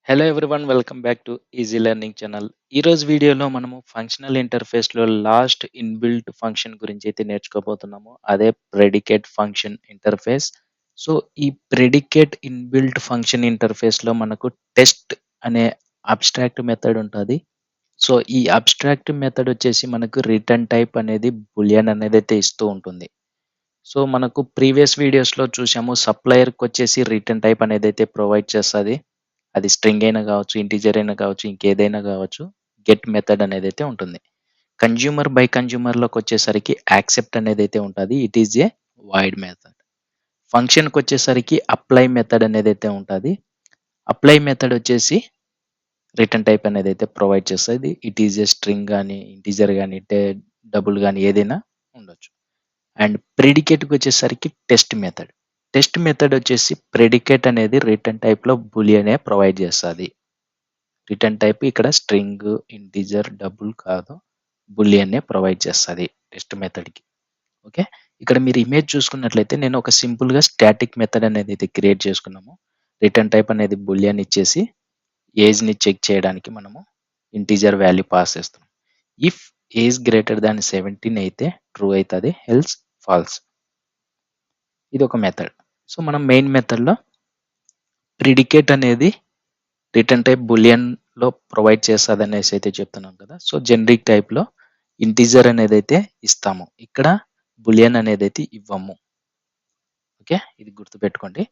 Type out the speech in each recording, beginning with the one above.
Hello everyone, welcome back to easy learning channel. ఈరోజు వీడియోలో మనము ఫంక్షనల్ ఇంటర్ఫేస్లో లాస్ట్ ఇన్బిల్ట్ ఫంక్షన్ గురించి అయితే నేర్చుకోబోతున్నాము. అదే ప్రెడికేట్ ఫంక్షన్ ఇంటర్ఫేస్. సో ఈ ప్రెడికేట్ ఇన్బిల్ట్ ఫంక్షన్ ఇంటర్ఫేస్లో మనకు టెస్ట్ అనే అబ్స్ట్రాక్ట్ మెథడ్ ఉంటుంది. సో ఈ అబ్స్ట్రాక్ట్ మెథడ్ వచ్చేసి మనకు రిటర్న్ టైప్ అనేది బులియన్ అనేది అయితే ఇస్తూ ఉంటుంది. సో మనకు ప్రీవియస్ వీడియోస్లో చూసాము, సప్లయర్కి వచ్చేసి రిటర్న్ టైప్ అనేది అయితే ప్రొవైడ్ చేస్తుంది. అది స్ట్రింగ్ అయినా కావచ్చు, ఇంటీజర్ అయినా కావచ్చు, ఇంకేదైనా కావచ్చు. గెట్ మెథడ్ అనేది అయితే ఉంటుంది. కన్జ్యూమర్ బై కన్జ్యూమర్లోకి వచ్చేసరికి యాక్సెప్ట్ అనేది అయితే ఉంటుంది. It is a void method. ఫంక్షన్కి వచ్చేసరికి అప్లై మెథడ్ అనేది అయితే ఉంటుంది. అప్లై మెథడ్ వచ్చేసి రిటర్న్ టైప్ అనేది అయితే ప్రొవైడ్ చేస్తుంది. ఇట్ ఈజ్ ఏ స్ట్రింగ్ కానీ, ఇంటీజర్ కానీ, డబుల్ కానీ ఏదైనా ఉండొచ్చు. అండ్ ప్రెడికేట్కి వచ్చేసరికి టెస్ట్ మెథడ్. టెస్ట్ మెథడ్ వచ్చేసి ప్రెడికేట్ అనేది రిటర్న్ టైప్లో బూలియనే ప్రొవైడ్ చేస్తుంది. రిటర్న్ టైప్ ఇక్కడ స్ట్రింగ్, ఇంటీజర్, డబుల్ కాదు, బూలియన్నే ప్రొవైడ్ చేస్తుంది టెస్ట్ మెథడ్కి. ఓకే, ఇక్కడ మీరు ఇమేజ్ చూసుకున్నట్లయితే నేను ఒక సింపుల్గా స్టాటిక్ మెథడ్ అనేది అయితే క్రియేట్ చేసుకున్నాము. రిటర్న్ టైప్ అనేది బూలియన్ ఇచ్చేసి ఏజ్ని చెక్ చేయడానికి మనము ఇంటీజర్ వాల్యూ పాస్ చేస్తాం. ఇఫ్ ఏజ్ గ్రేటర్ దాన్ 17 అయితే ట్రూ అవుతుంది, ఎల్స్ ఫాల్స్. ఇది ఒక మెథడ్. సో మనం మెయిన్ మెథడ్లో ప్రిడికేట్ అనేది రిటర్న్ టైప్ బులియన్లో ప్రొవైడ్ చేస్తుంది అనేసి అయితే చెప్తున్నాం కదా. సో జనరిక్ టైప్లో ఇంటీజర్ అనేది అయితే ఇస్తాము, ఇక్కడ బులియన్ అనేది అయితే ఇవ్వము. ఓకే, ఇది గుర్తుపెట్టుకోండి.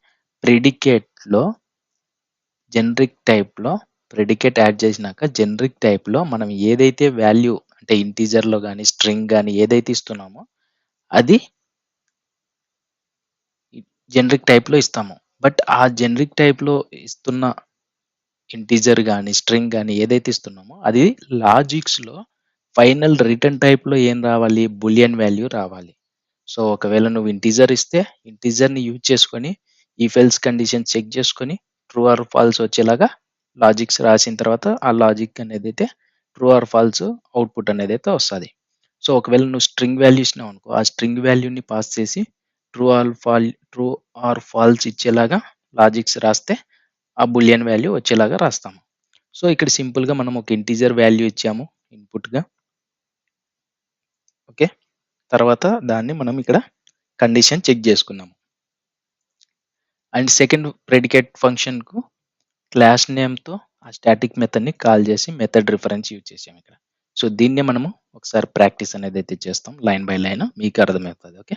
ప్రిడికేట్లో జనరిక్ టైప్లో ప్రెడికేట్ యాడ్ చేసినాక జనరిక్ టైప్లో మనం ఏదైతే వాల్యూ అంటే ఇంటీజర్లో కానీ స్ట్రింగ్ కానీ ఏదైతే ఇస్తున్నామో అది జనరిక్ టైప్లో ఇస్తాము. బట్ ఆ జనరిక్ టైప్లో ఇస్తున్న ఇంటీజర్ కానీ స్ట్రింగ్ కానీ ఏదైతే ఇస్తున్నామో అది లాజిక్స్లో ఫైనల్ రిటర్న్ టైప్లో ఏం రావాలి, బులియన్ వాల్యూ రావాలి. సో ఒకవేళ నువ్వు ఇంటీజర్ ఇస్తే ఇంటీజర్ని యూజ్ చేసుకొని ఈ ఫెల్స్ కండిషన్ చెక్ చేసుకొని ట్రూ ఆర్ ఫాల్స్ వచ్చేలాగా లాజిక్స్ రాసిన తర్వాత ఆ లాజిక్ అనేది అయితే ట్రూ ఆర్ ఫాల్స్ అవుట్పుట్ అనేది అయితే వస్తుంది. సో ఒకవేళ నువ్వు స్ట్రింగ్ వాల్యూ ఇచ్చినావు అనుకో, ఆ స్ట్రింగ్ వాల్యూని పాస్ చేసి ట్రూ ఆర్ ఫాల్స్ ఇచ్చేలాగా లాజిక్స్ రాస్తే ఆ బులియన్ వాల్యూ వచ్చేలాగా రాస్తాము. సో ఇక్కడ సింపుల్గా మనం ఒక ఇంటీజర్ వాల్యూ ఇచ్చాము ఇన్పుట్గా. ఓకే, తర్వాత దాన్ని మనం ఇక్కడ కండిషన్ చెక్ చేసుకున్నాము. అండ్ సెకండ్ ప్రెడికేట్ ఫంక్షన్కు క్లాస్ నేమ్తో ఆ స్టాటిక్ మెథడ్ని కాల్ చేసి మెథడ్ రిఫరెన్స్ యూజ్ చేసాము ఇక్కడ. సో దీన్నే మనము ఒకసారి ప్రాక్టీస్ అనేది అయితే చేస్తాం, లైన్ బై లైన్ మీకు అర్థమవుతుంది. ఓకే,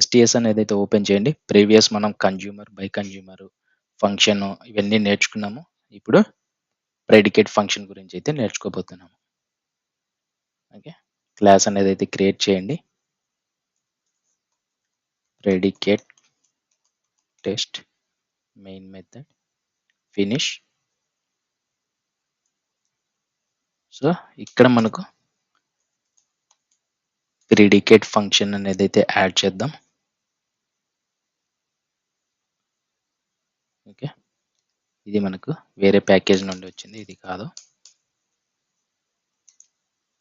ఎస్టీఎస్ అనేది అయితే ఓపెన్ చేయండి. ప్రీవియస్ మనం కన్జ్యూమర్ బై కన్జ్యూమర్ ఫంక్షన్ ఇవన్నీ నేర్చుకున్నాము. ఇప్పుడు ప్రెడికేట్ ఫంక్షన్ గురించి అయితే నేర్చుకోబోతున్నాము. ఓకే, క్లాస్ అనేది అయితే క్రియేట్ చేయండి. Predicate test main method finish. So ఇక్కడ మనకు ప్రెడికేట్ ఫంక్షన్ అనేది అయితే యాడ్ చేద్దాం. ఓకే, ఇది మనకు వేరే ప్యాకేజ్ నుండి వచ్చింది, ఇది కాదు.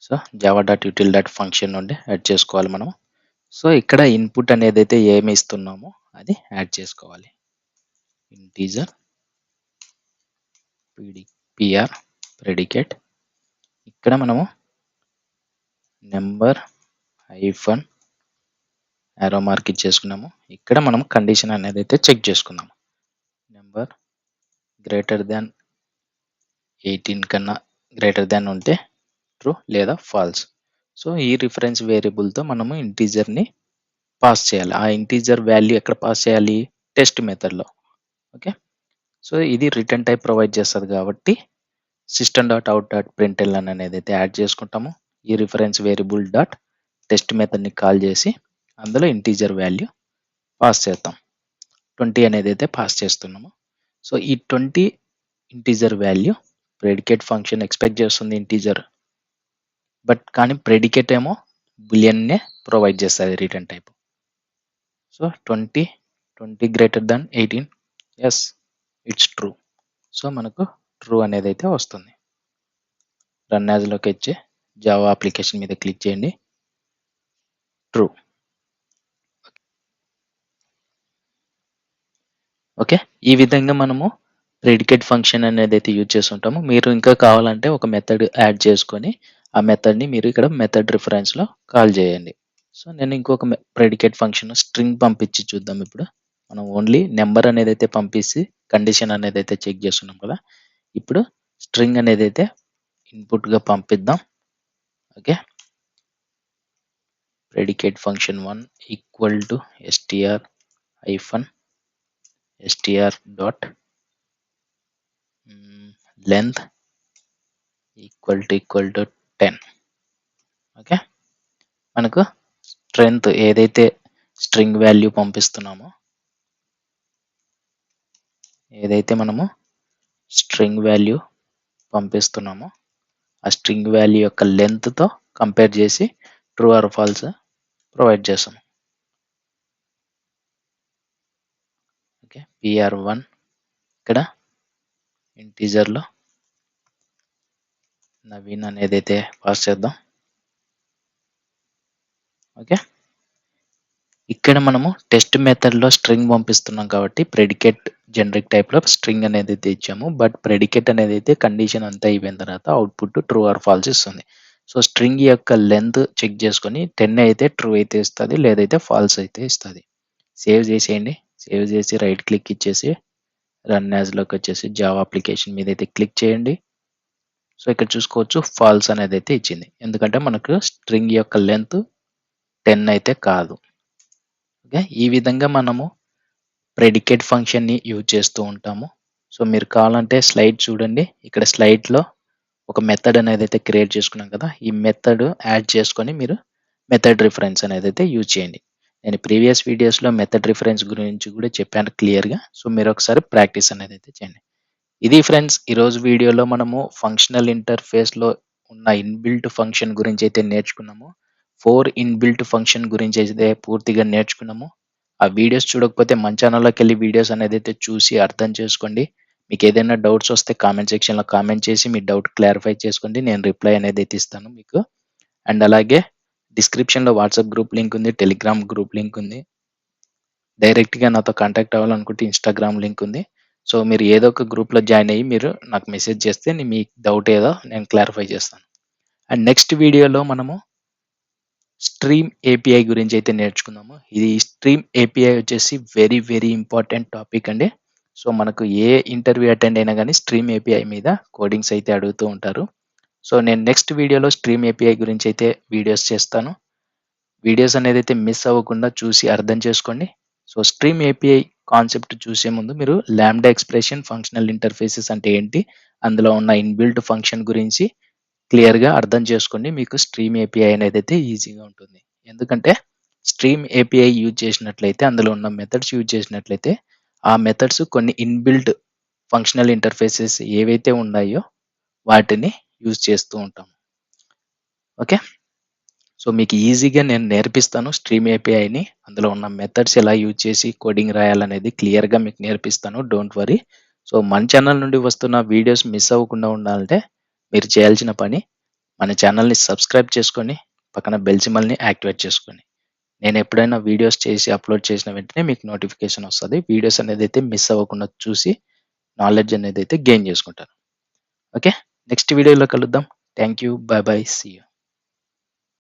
సో java.util.function నుండి యాడ్ చేసుకోవాలి మనం. సో ఇక్కడ ఇన్పుట్ అనేది అయితే ఏమి ఇస్తున్నామో అది యాడ్ చేసుకోవాలి. Integer PR predicate. ఇక్కడ మనము నెంబర్ హైఫన్ యారో మార్క్ ఇచ్చేసుకున్నాము. ఇక్కడ మనం కండిషన్ అనేది అయితే చెక్ చేసుకున్నాము. నెంబర్ గ్రేటర్ దాన్ 18 కన్నా గ్రేటర్ దాన్ ఉంటే ట్రూ లేదా ఫాల్స్. సో ఈ రిఫరెన్స్ వేరియబుల్తో మనము ఇంటీజర్ని పాస్ చేయాలి. ఆ ఇంటీజర్ వాల్యూ ఎక్కడ పాస్ చేయాలి, టెస్ట్ మెథడ్లో. ఓకే, సో ఇది రిటర్న్ టైప్ ప్రొవైడ్ చేస్తుంది కాబట్టి system.out.println అనేది అయితే యాడ్ చేసుకుంటాము. ఈ రిఫరెన్స్ వేరియబుల్ డాట్ టెస్ట్ మెథడ్ని కాల్ చేసి అందులో ఇంటీజర్ వాల్యూ పాస్ చేస్తాం. 20 అనేది అయితే పాస్ చేస్తున్నాము. సో ఈ 20 integer value predicate function expect చేస్తుంది ఇంటీజర్, బట్ కానీ ప్రెడికేట్ ఏమో బులియన్నే ప్రొవైడ్ చేస్తుంది return type. So 20 greater than 18, yes it's true. So మనకు ట్రూ అనేది అయితే వస్తుంది. రన్ యాజ్లోకి వచ్చి జావా అప్లికేషన్ మీద క్లిక్ చేయండి. ట్రూ. ఓకే, ఈ విధంగా మనము ప్రిడికేట్ ఫంక్షన్ అనేదైతే యూజ్ చేసుంటామో, మీరు ఇంకా కావాలంటే ఒక మెథడ్ యాడ్ చేసుకొని, ఆ మెథడ్‌ని మీరు ఇక్కడ మెథడ్ రిఫరెన్స్‌లో కాల్ చేయండి. సో, నేను ఇంకొక ప్రిడికేట్ ఫంక్షన్ స్ట్రింగ్ పంపించి చూద్దాం ఇప్పుడు. మనం ఓన్లీ నంబర్ అనేదైతే పంపిసి కండిషన్ అనేదైతే చెక్ చేస్తున్నాం కదా! ఇప్పుడు స్ట్రింగ్ అనేదైతే ఇన్‌పుట్‌గా పంపిద్దాం. Okay. Predicate function 1 equal to str hyphen str dot length equal to 10. Okay. మనకు స్ట్రెంగ్త్ ఏదైతే స్ట్రింగ్ వాల్యూ పంపిస్తున్నామో, ఏదైతే మనము స్ట్రింగ్ వాల్యూ పంపిస్తున్నామో, ఆ స్ట్రింగ్ వాల్యూ యొక్క లెంగ్త్‌తో కంపేర్ చేసి ట్రూ ఆర్ ఫాల్స్ ప్రొవైడ్ చేస్తాము. ఓకే. pr1 ఇక్కడ ఇంటీజర్‌లో నవీన్ అనేదైతే పాస్ చేద్దాం. ఓకే. ఇక్కడ మనము టెస్ట్ మెథడ్‌లో స్ట్రింగ్ పంపిస్తున్నాం కాబట్టి ప్రెడికేట్ జనరిక్ టైప్‌లో స్ట్రింగ్ అనేదైతే ఇచ్చాము. బట్ ప్రెడికేట్ అనేదైతే కండిషన్ అంతా అయిపోయిన తర్వాత అవుట్‌పుట్ ట్రూ ఆర్ ఫాల్స్ ఇస్తుంది. సో, స్ట్రింగ్ యొక్క లెంగ్త్ చెక్ చేసుకొని 10 అయితే ట్రూ అయితే ఇస్తది. లేదైతే ఫాల్స్ అయితే ఇస్తది. సేవ్ చేసేయండి. సేవ్ చేసి రైట్ క్లిక్ ఇచ్చేసి రన్ యాజ్‌లోకి వచ్చేసి జావా అప్లికేషన్ మీదైతే క్లిక్ చేయండి. సో, ఇక్కడ చూసుకోవచ్చు ఫాల్స్ అనేదైతే ఇచ్చింది. ఎందుకంటే మనకు స్ట్రింగ్ యొక్క లెంగ్త్ 10 అయితే కాదు. ఓకే. ఈ విధంగా మనము ప్రెడికేట్ ఫంక్షన్‌ని యూజ్ చేస్తూ ఉంటాము. సో, మీరు కావాలంటే స్లైడ్ చూడండి. ఇక్కడ స్లైడ్‌లో ఒక మెథడ్ అనేదైతే క్రియేట్ చేసుకున్నాం కదా! ఈ మెథడ్ యాడ్ చేసుకొని మీరు మెథడ్ రిఫరెన్స్ అనేదైతే యూజ్ చేయండి. నేను ప్రీవియస్ వీడియోస్‌లో మెథడ్ రిఫరెన్స్ గురించి కూడా చెప్పాను క్లియర్‌గా. సో, మీరొకసారి ప్రాక్టీస్ అనేదైతే చేయండి. ఇది ఫ్రెండ్స్ ఈరోజు వీడియోలో మనము ఫంక్షనల్ ఇంటర్ఫేస్‌లో ఉన్న ఇన్‌బిల్ట్ ఫంక్షన్ గురించైతే నేర్చుకున్నాము. 4 ఇన్‌బిల్ట్ ఫంక్షన్ గురించైతే పూర్తిగా నేర్చుకున్నాము. ఆ వీడియోస్ చూడకపోతే మన ఛానల్‌లోకెళ్ళి వీడియోస్ అనేదైతే చూసి అర్థం చేసుకోండి. మీకేదైనా డౌట్స్ వస్తే కామెంట్ సెక్షన్‌లో కామెంట్ చేసి మీ డౌట్ క్లారిఫై చేసుకోండి. నేను రిప్లై అనేదైతే ఇస్తాను మీకు. అండ్ అలాగే డిస్క్రిప్షన్‌లో వాట్సాప్ గ్రూప్ లింక్ ఉంది. టెలిగ్రామ్ గ్రూప్ లింక్ ఉంది. డైరెక్ట్‌గా నాతో కాంటాక్ట్ అవ్వాలనుకుంటే ఇన్‌స్టాగ్రామ్ లింక్ ఉంది. సో, మీరు ఏదో ఒక గ్రూప్‌లో జాయిన్ అయ్యి మీరు నాకు మెసేజ్ చేస్తే మీ డౌట్ ఏదో నేను క్లారిఫై చేస్తాను. అండ్ నెక్స్ట్ వీడియోలో మనము స్ట్రీమ్ ఏపీఐ గురించైతే నేర్చుకుందాము. ఇది స్ట్రీమ్ ఏపీఐ వచ్చేసి వెరీ, వెరీ ఇంపార్టెంట్ టాపిక్ అండి. సో, మనకు ఏ ఇంటర్వ్యూ అటెండ్ అయినా గానీ స్ట్రీమ్ ఏపీఐ మీద కోడింగ్స్ అయితే అడుగుతూ ఉంటారు. సో, నేను నెక్స్ట్ వీడియోలో స్ట్రీమ్ ఏపీఐ గురించైతే వీడియోస్ చేస్తాను. వీడియోస్ అనేదైతే మిస్ అవ్వకుండా చూసి అర్థం చేసుకోండి. సో, స్ట్రీమ్ ఏపీఐ కాన్సెప్ట్ చూసే ముందు మీరు లాంబ్డా ఎక్స్‌ప్రెషన్, ఫంక్షనల్ ఇంటర్ఫేసెస్ అంటే ఏంటి? అందులో ఉన్న ఇన్‌బిల్ట్ ఫంక్షన్ గురించి క్లియర్‌గా అర్థం చేసుకోండి. మీకు స్ట్రీమ్ ఏపీఐ అనేదైతే ఈజీగా ఉంటుంది. ఎందుకంటే స్ట్రీమ్ ఏపీఐ యూజ్ చేసినట్లయితే అందులో ఉన్న మెథడ్స్ యూజ్ చేసినట్లయితే ఆ మెథడ్స్ కొన్ని ఇన్‌బిల్ట్ ఫంక్షనల్ ఇంటర్ఫేసెస్ ఏవైతే ఉన్నాయో వాటిని యూజ్ చేస్తూ ఉంటాం. ఓకే. సో, మీకు ఈజీగా నేను నేర్పిస్తాను స్ట్రీమ్ ఏపీఐని. అందులో ఉన్న మెథడ్స్ ఎలా యూజ్ చేసి కోడింగ్ రాయాలనేది క్లియర్‌గా మీకు నేర్పిస్తాను. Don't worry. సో, మన ఛానల్ నుండి వస్తున్న వీడియోస్ మిస్ అవ్వకుండా ఉండాలంటే మీరు చేయాల్సిన పని మన ఛానల్‌ని సబ్స్క్రైబ్ చేసుకొని పక్కన బెల్ సింబల్‌ని యాక్టివేట్ చేసుకోండి. నేను ఎప్పుడైనా వీడియోస్ చేసి అప్‌లోడ్ చేసిన వెంటనే మీకు నోటిఫికేషన్ వస్తది. వీడియోస్ అనేదైతే మిస్ అవ్వకుండా చూసి నాలెడ్జ్ అనేదైతే గెయిన్ చేసుకుంటారు. ఓకే. నెక్స్ట్ వీడియోలో కలుద్దాం. Thank you. Bye bye. See you.